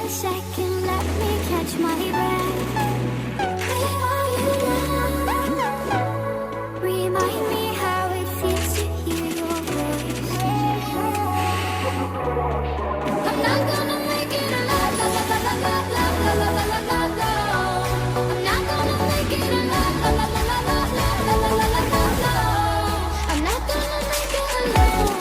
a second, let me catch my breath. Where are you now? Remind me how it feels to hear your voice. I'm not gonna make it alive, la la la la la la la la la la la. I'm not gonna make it alive, la la la la la la la la la la la. I'm not gonna make it alone.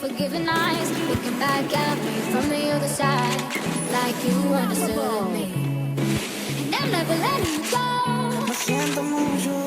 Forgiving eyes looking back at me from the other side, like you understood me, and I'm never letting you go. Lo siento mucho.